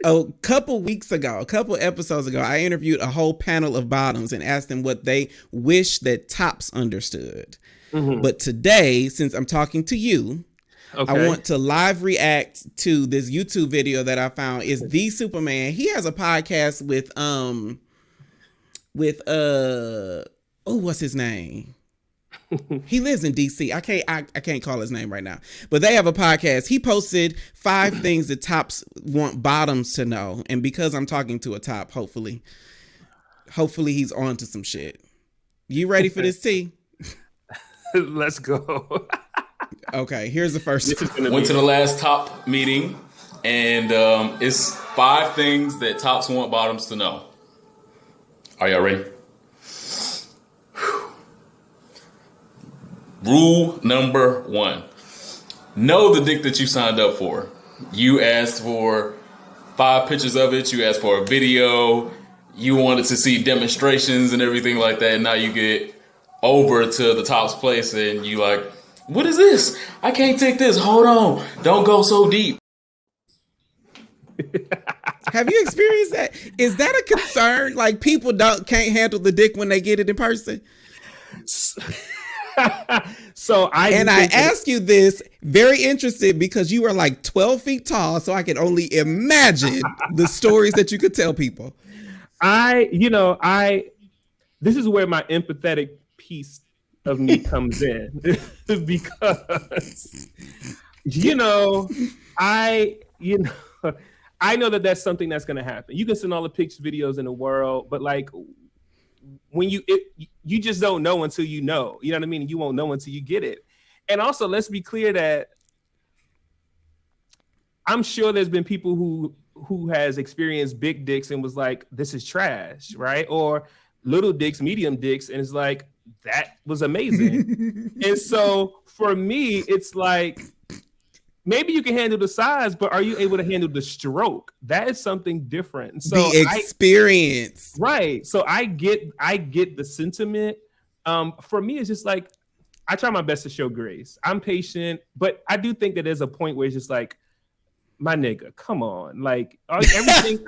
a couple episodes ago, I interviewed a whole panel of bottoms and asked them what they wish that tops understood. Mm-hmm. But today, since I'm talking to you, I want to live react to this YouTube video that I found. Is The Superman. He has a podcast with what's his name? He lives in DC. I can't call his name right now. But they have a podcast. He posted 5 things that tops want bottoms to know. And because I'm talking to a top, hopefully he's on to some shit. You ready for this, T? Let's go. Okay, here's the first one. Went to the last top meeting, and it's 5 things that tops want bottoms to know. Are y'all ready? Rule number 1. Know the dick that you signed up for. You asked for 5 pictures of it. You asked for a video. You wanted to see demonstrations and everything like that. And now you get over to the top's place and you like, what is this? I can't take this. Hold on. Don't go so deep. Have you experienced that? Is that a concern? Like people can't handle the dick when they get it in person? I ask you this very interested because you are like 12 feet tall, so I can only imagine the stories that you could tell people. This is where my empathetic piece of me comes in because I know that that's something that's going to happen. You can send all the pictures, videos in the world, but like when you just don't know until you know. You know what I mean? You won't know until you get it. And also, let's be clear that I'm sure there's been people who has experienced big dicks and was like, this is trash, right? Or little dicks, medium dicks, and it's like, that was amazing. And so for me, it's like, maybe you can handle the size, but are you able to handle the stroke? That is something different. So the experience. Right. So I get the sentiment. For me, it's just like, I try my best to show grace. I'm patient, but I do think that there's a point where it's just like, my nigga, come on. Like everything,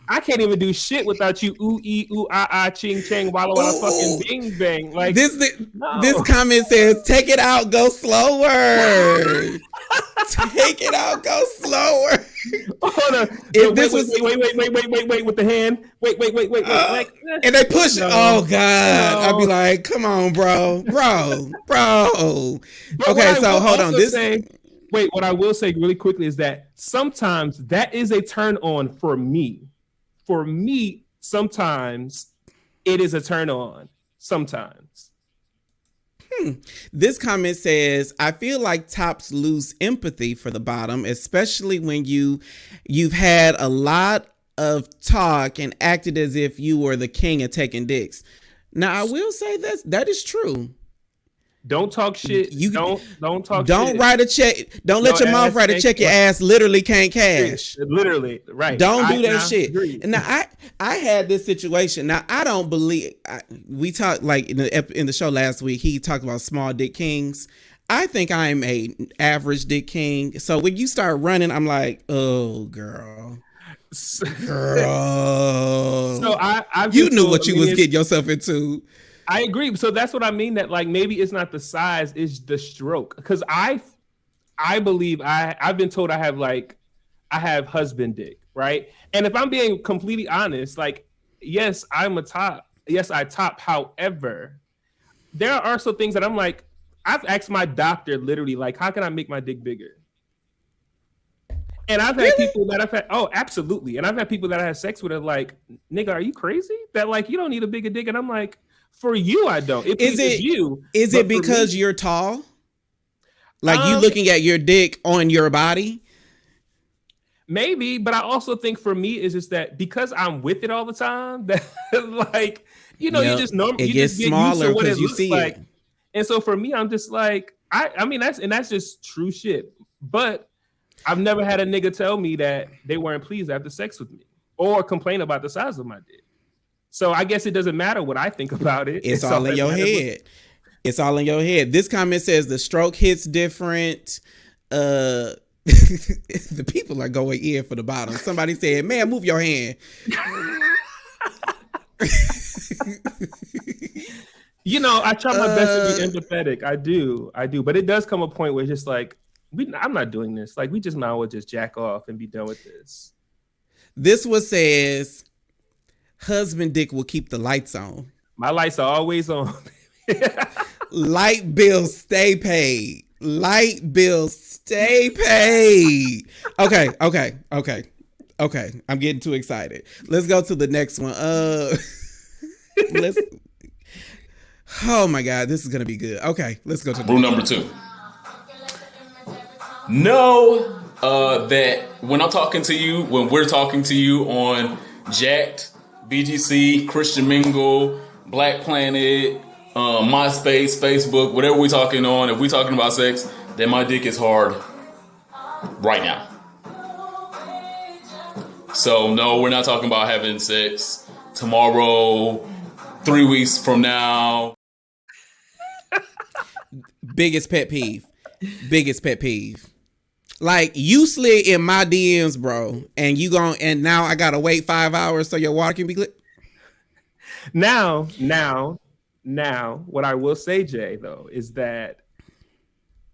I can't even do shit without you. Ooh, ee, ooh, ah, ah, ching, chang, walla, walla, fucking bing, bang. Like this comment says, take it out, go slower. Take it out, go slower. Hold on. Wait, with the hand. Wait. And they push it. Oh, God. I'll be like, come on, bro. Okay, so hold on. What I will say really quickly is that sometimes that is a turn on for me. For me, sometimes it is a turn on. Sometimes. This comment says, I feel like tops lose empathy for the bottom, especially when you've had a lot of talk and acted as if you were the king of taking dicks. Now, I will say that is true. Don't talk shit. Don't talk don't shit. Write a check. Don't let your mouth write a check. Your ass literally can't cash. Literally, right. Don't do that shit. Agree. And now I had this situation. Now I don't believe we talked like in the show last week. He talked about small dick kings. I think I'm a average dick king. So when you start running, I'm like, oh girl. So I you knew what you was getting yourself into. I agree. So that's what I mean, that like maybe it's not the size, it's the stroke. Because I believe I've been told I have husband dick, right? And if I'm being completely honest, like, yes, I'm a top. Yes, I top. However, there are also things that I'm like, I've asked my doctor literally, like, how can I make my dick bigger? And I've had people that I've had, oh, absolutely. And I've had people that I had sex with are like, nigga, are you crazy? That like, you don't need a bigger dick. And I'm like, for you, I don't. Is it because you're tall? Like you looking at your dick on your body? Maybe, but I also think for me is just that because I'm with it all the time, that like, you just normally it gets smaller because you see like. it. And so for me, I'm just like, I mean that's just true shit. But I've never had a nigga tell me that they weren't pleased after sex with me or complain about the size of my dick. So I guess it doesn't matter what I think about it. It's all in your head. It's all in your head. This comment says the stroke hits different. The people are going in for the bottom. Somebody said, "Man, move your hand." You know, I try my best to be empathetic. I do, but it does come a point where it's just like, I'm not doing this. Like, we just might as well just jack off and be done with this. This one says, "Husband dick will keep the lights on." My lights are always on. Light bills stay paid. Light bills stay paid. Okay. I'm getting too excited. Let's go to the next one. Let's. Oh my God, this is gonna be good. Okay, let's go to rule number 2. Know that when I'm talking to you, when we're talking to you on Jacked, BGC, Christian Mingle, Black Planet, MySpace, Facebook, whatever we're talking on, if we're talking about sex, then my dick is hard right now. So no, we're not talking about having sex tomorrow, 3 weeks from now. Biggest pet peeve. Like, you slid in my DMs, bro, and now I gotta wait 5 hours so your water can be clear. Now, what I will say, Jay, though, is that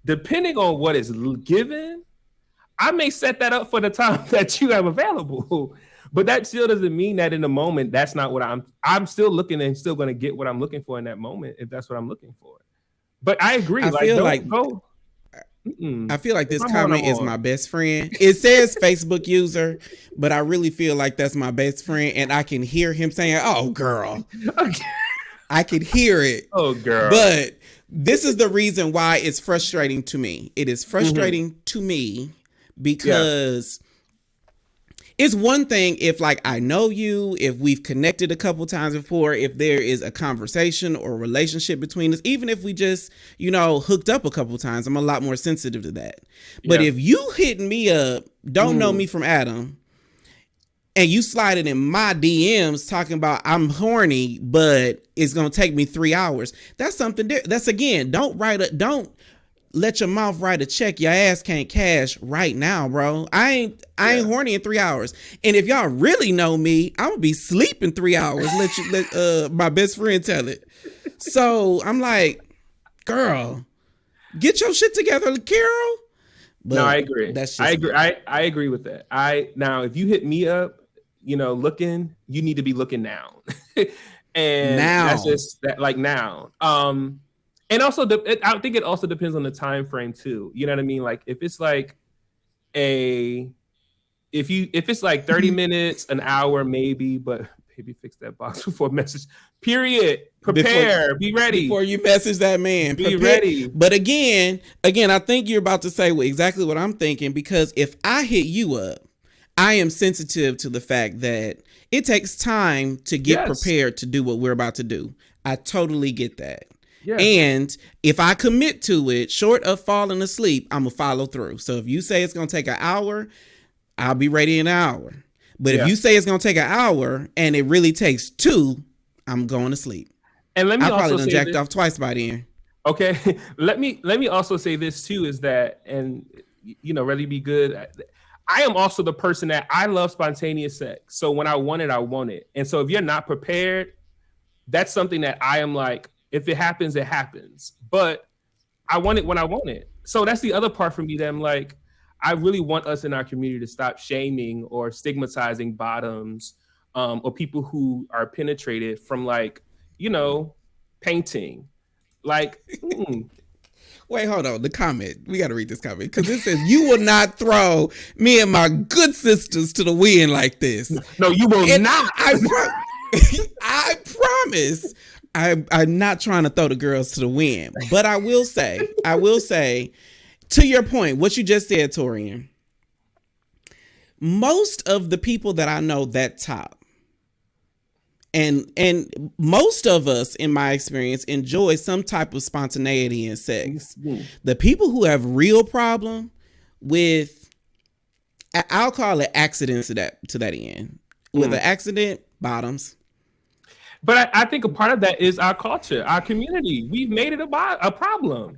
depending on what is given, I may set that up for the time that you have available. But that still doesn't mean that in the moment, that's not what I'm still looking and still going to get what I'm looking for in that moment, if that's what I'm looking for. But I agree. I feel like this comment is my best friend. It says Facebook user, but I really feel like that's my best friend, and I can hear him saying, "Oh, girl." Okay. I can hear it. Oh, girl. But this is the reason why it's frustrating to me. It is frustrating to me because it's one thing if, like, I know you, if we've connected a couple times before, if there is a conversation or relationship between us, even if we just, hooked up a couple times, I'm a lot more sensitive to that. But if you hitting me up, don't know me from Adam, and you sliding in my DMs talking about I'm horny, but it's going to take me 3 hours. That's something different. That's, again, don't let your mouth write a check your ass can't cash right now, bro. I ain't horny in 3 hours. And if y'all really know me, I'm gonna be sleeping 3 hours. Let my best friend tell it. So I'm like, girl, get your shit together, Carol. But no, I agree. I agree. I agree with that. Now, if you hit me up, looking, you need to be looking now. And now, that's just that, like, now. And also, I think it also depends on the time frame too. You know what I mean? Like, if it's like if it's like 30 minutes, an hour, maybe, but maybe fix that box before message. Period. Prepare. Be ready. Before you message that man. Be ready. But again, I think you're about to say exactly what I'm thinking, because if I hit you up, I am sensitive to the fact that it takes time to get prepared to do what we're about to do. I totally get that. Yeah. And if I commit to it, short of falling asleep, I'm going to follow through. So if you say it's going to take an hour, I'll be ready in an hour. But if you say it's going to take an hour and it really takes 2, I'm going to sleep. And let me I also probably say jacked off twice by then. Okay. let me also say this too, is that, and really be good. I am also the person that I love spontaneous sex. So when I want it, I want it. And so if you're not prepared, that's something that I am like, if it happens, it happens. But I want it when I want it. So that's the other part for me that I'm like, I really want us in our community to stop shaming or stigmatizing bottoms or people who are penetrated from, like, painting. Like, Wait, hold on. The comment. We got to read this comment, because it says, "You will not throw me and my good sisters to the wind like this." No, you will not. I promise. I'm not trying to throw the girls to the wind, but I will say, to your point, what you just said, Torrian, most of the people that I know that top, and most of us, in my experience, enjoy some type of spontaneity in sex. Mm-hmm. The people who have real problem with, I'll call it accidents to that end. With an accident, bottoms. But I think a part of that is our culture, our community. We've made it a problem.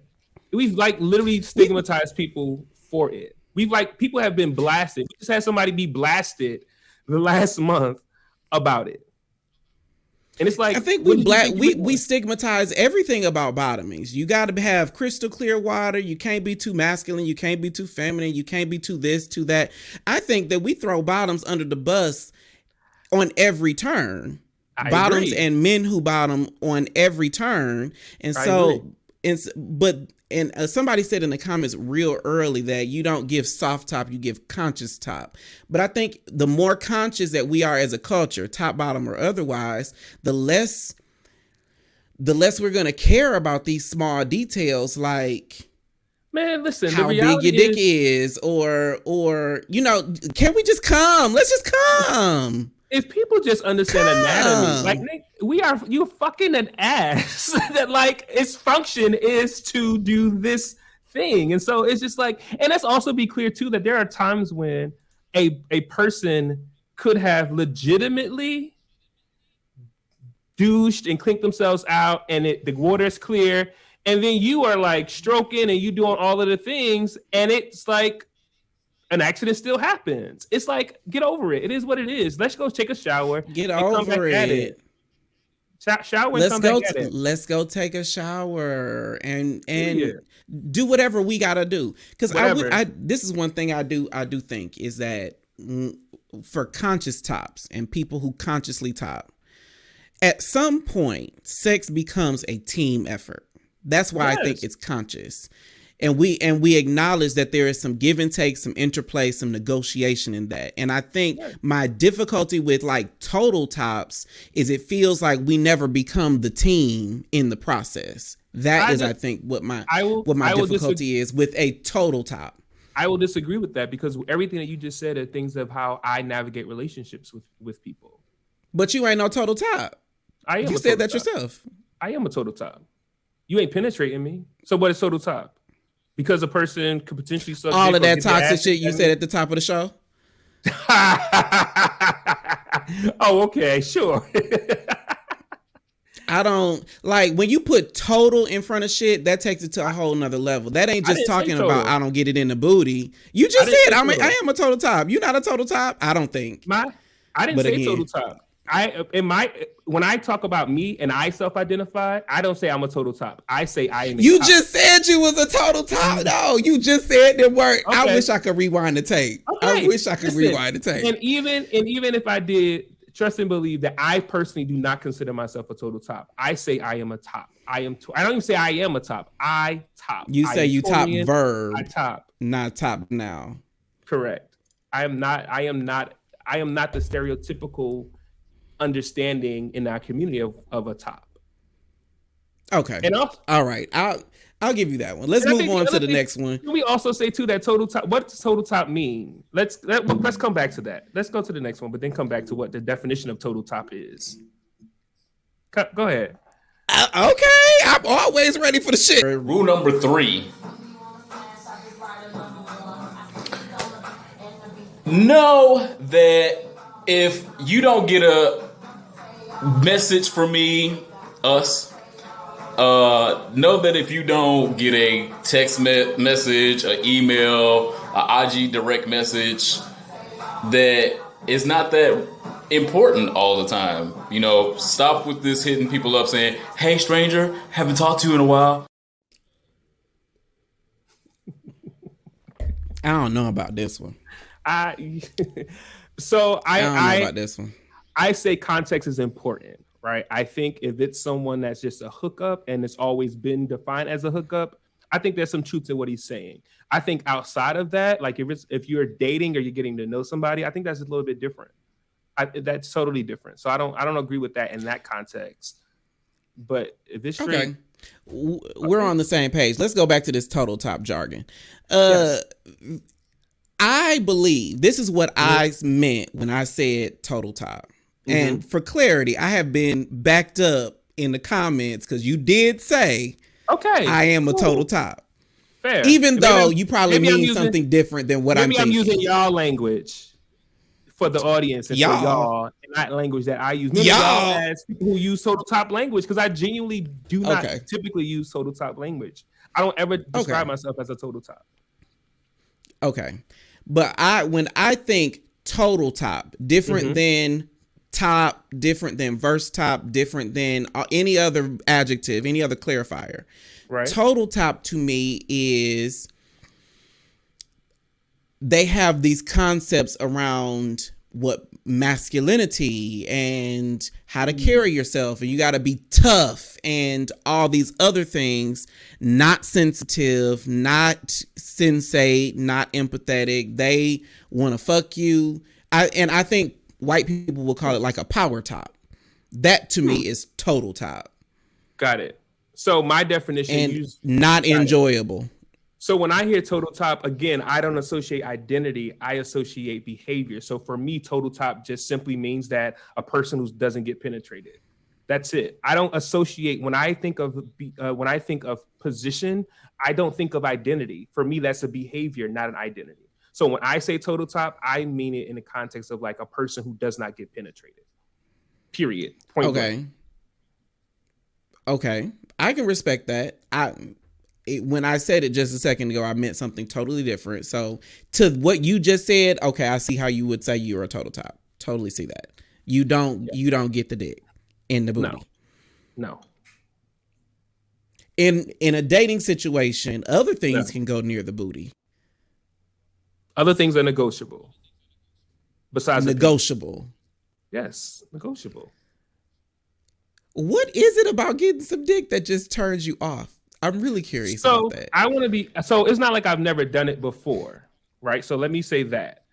We've, like, literally stigmatized people for it. People have been blasted. We just had somebody be blasted the last month about it. And it's like, I think we stigmatize everything about bottomings. You got to have crystal clear water. You can't be too masculine. You can't be too feminine. You can't be too this, too that. I think that we throw bottoms under the bus on every turn. Bottoms agree. And men who bottom on every turn. And somebody said in the comments real early that you don't give soft top, you give conscious top. But I think the more conscious that we are as a culture, top, bottom, or otherwise, the less we're going to care about these small details like, man, listen, how big your dick is or, can we just come? Let's just come. If people just understand anatomy, like you're fucking an ass that like its function is to do this thing. And so it's just like, and let's also be clear too, that there are times when a person could have legitimately douched and clinked themselves out and the water is clear. And then you are like stroking and you doing all of the things. And it's like, an accident still happens. It's like, get over it. It is what it is. Let's go take a shower. Get over it. Shower and come back at it. Let's go take a shower and do whatever we gotta do. Because this is one thing I do think is that for conscious tops and people who consciously top, at some point, sex becomes a team effort. That's why I think it's conscious. And we acknowledge that there is some give and take, some interplay, some negotiation in that. And I think my difficulty with like total tops is it feels like we never become the team in the process. I think what my difficulty is with a total top. I will disagree with that because everything that you just said are things of how I navigate relationships with people. But you ain't no total top. You said that yourself. I am a total top. You ain't penetrating me. So what is total top? Because a person could potentially suck all of that toxic shit you said at the top of the show. Oh, okay, sure. I don't like when you put total in front of shit. That takes it to a whole nother level. That ain't just talking about I don't get it in the booty. You just said I am a total top. You're not a total top. I don't think. I didn't say total top. When I talk about me and I self-identify, I don't say I'm a total top. I say I am. You just said you was a total top. No, you just said the word. Okay. I wish I could rewind the tape. Okay. I wish I could rewind the tape. And even if I did, trust and believe that I personally do not consider myself a total top. I say I am a top. I don't even say I am a top. I top. You say you top verb. I top. Not top now. Correct. I am not the stereotypical understanding in our community of a top. Okay. And all right. I'll give you that one. Let's move on to the next one. Can we also say too that total top? What does total top mean? Let's come back to that. Let's go to the next one, but then come back to what the definition of total top is. Go ahead. Okay. I'm always ready for the shit. Rule number 3. Know that if you don't get a message from me, us, know that if you don't get a text message, an email, an IG direct message, that it's not that important all the time. Stop with this hitting people up saying, "Hey stranger, haven't talked to you in a while." I don't know about this one. I don't know about this one. I say context is important, right? I think if it's someone that's just a hookup and it's always been defined as a hookup, I think there's some truth to what he's saying. I think outside of that, like if you're dating or you're getting to know somebody, I think that's a little bit different. That's totally different. So I don't agree with that in that context. But if it's straight, okay. We're on the same page. Let's go back to this total top jargon. Yes. I believe this is what I meant when I said total top. Mm-hmm. And for clarity, I have been backed up in the comments because you did say, okay, I am a total top. Fair. Even though you probably mean something different than what I'm thinking. Maybe I'm using y'all language for the audience and for y'all, and not language that I use. Maybe y'all as people who use total top language, because I genuinely do not typically use total top language. I don't ever describe myself as a total top. Okay. But when I think total top, different than top, different than verse top, different than any other adjective, any other clarifier. Right. Total top to me is they have these concepts around what masculinity and how to carry yourself, and you got to be tough and all these other things, not sensitive, not sensate, not empathetic. They want to fuck you. I think white people will call it like a power top. That to me is total top. Got it. So my definition and not enjoyable. So when I hear total top, again, I don't associate identity, I associate behavior. So for me, total top just simply means that a person who doesn't get penetrated. That's it. I don't associate, when I think of position, I don't think of identity. For me, that's a behavior, not an identity. So when I say total top, I mean it in the context of like a person who does not get penetrated. Period. Point blank. Okay. I can respect that. When I said it just a second ago, I meant something totally different. So to what you just said, okay, I see how you would say you're a total top. Totally see that. You don't get the dick in the booty. No. In a dating situation, other things can go near the booty. Other things are negotiable. Besides negotiable. Yes, negotiable. What is it about getting some dick that just turns you off? I'm really curious about that. I want to be, so it's not like I've never done it before, right? So let me say that.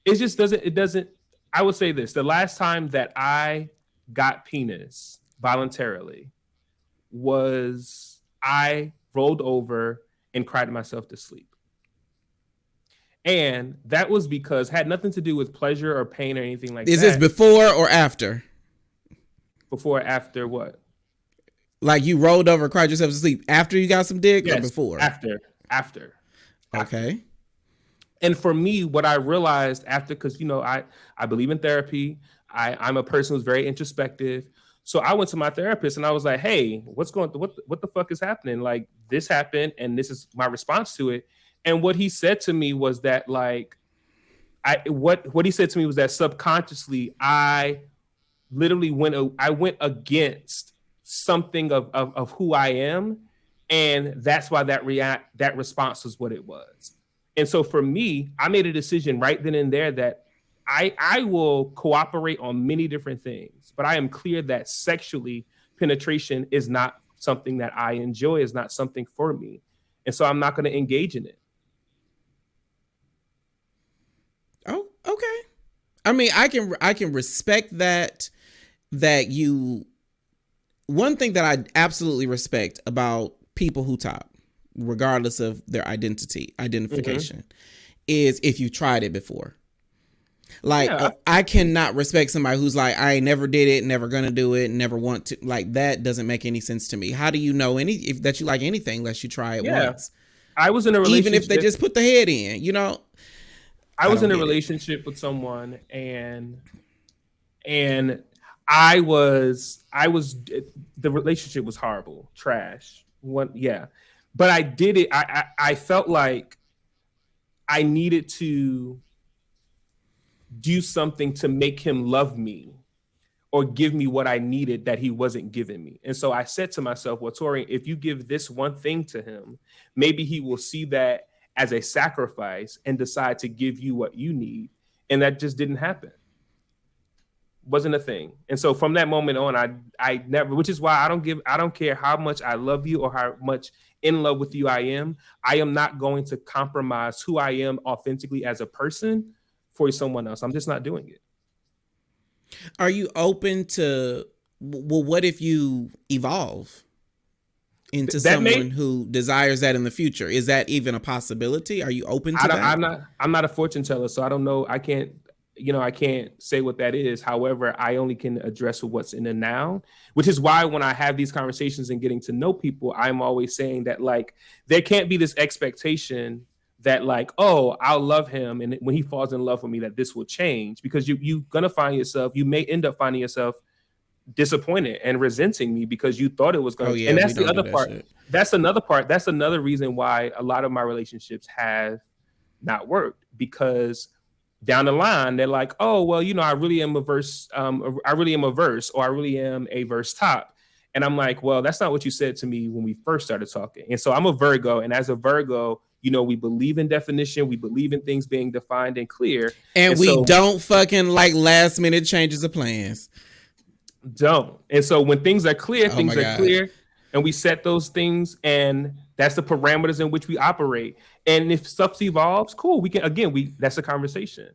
It just doesn't, I would say this. The last time that I got penis voluntarily was I rolled over and cried myself to sleep. And that was because it had nothing to do with pleasure or pain or anything like that. Is this before or after? Before or after what? Like you rolled over and cried yourself to sleep after you got some dick or before? After. Okay. And for me, what I realized after, because, you know, I believe in therapy. I'm a person who's very introspective. So I went to my therapist and I was like, hey, what the fuck is happening? Like this happened and this is my response to it. And what he said to me was that like, what he said to me was that subconsciously I literally went against something of who I am, and that's why that response was what it was. And so for me, I made a decision right then and there that I will cooperate on many different things, but I am clear that sexually penetration is not something that I enjoy, is not something for me, and so I'm not going to engage in it. Oh, okay. I mean, I can respect that you. One thing that I absolutely respect about people who top, regardless of their identification, is if you tried it before. Like, I cannot respect somebody who's like, I never did it, never gonna do it, never want to. Like, that doesn't make any sense to me. How do you know that you like anything unless you try it once? I was in a relationship. Even if they just put the head in, you know? I was in a relationship with someone and I was the relationship was horrible, trash. But I did it. I felt like I needed to do something to make him love me or give me what I needed that he wasn't giving me. And so I said to myself, well, Torrian, if you give this one thing to him, maybe he will see that as a sacrifice and decide to give you what you need. And that just didn't happen. Wasn't a thing. And so from that moment on, I never, which is why I don't care how much I love you or how much in love with you I am not going to compromise who I am authentically as a person for someone else. I'm just not doing it. Are you open to, well, what if you evolve into someone who desires that in the future? Is that even a possibility? Are you open to that? I'm not a fortune teller, so I don't know. I can't say what that is. However, I only can address what's in the now, which is why when I have these conversations and getting to know people, I'm always saying that like, there can't be this expectation that like, oh, I'll love him. And when he falls in love with me, that this will change, because you may end up finding yourself disappointed and resenting me because you thought it was going to. And that's the other part. That's another part. That's another reason why a lot of my relationships have not worked, because down the line they're like, oh well, I really am a verse, or I really am a verse top. And I'm like, well, that's not what you said to me when we first started talking. And so I'm a Virgo, and as a Virgo, we believe in definition, we believe in things being defined and clear, and we so, don't fucking like last minute changes of plans. Don't. And so when things are clear, Oh things my are God. clear, and we set those things, and that's the parameters in which we operate. And if stuff evolves, cool. We can, again, that's a conversation.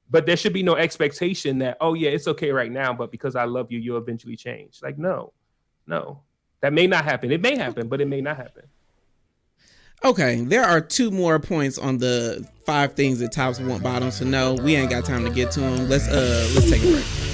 But there should be no expectation that, oh yeah, it's okay right now, but because I love you, you'll eventually change. Like, no. That may not happen. It may happen, but it may not happen. Okay, there are 2 more points on the 5 things that tops want bottoms to know. We ain't got time to get to them. Let's take a break.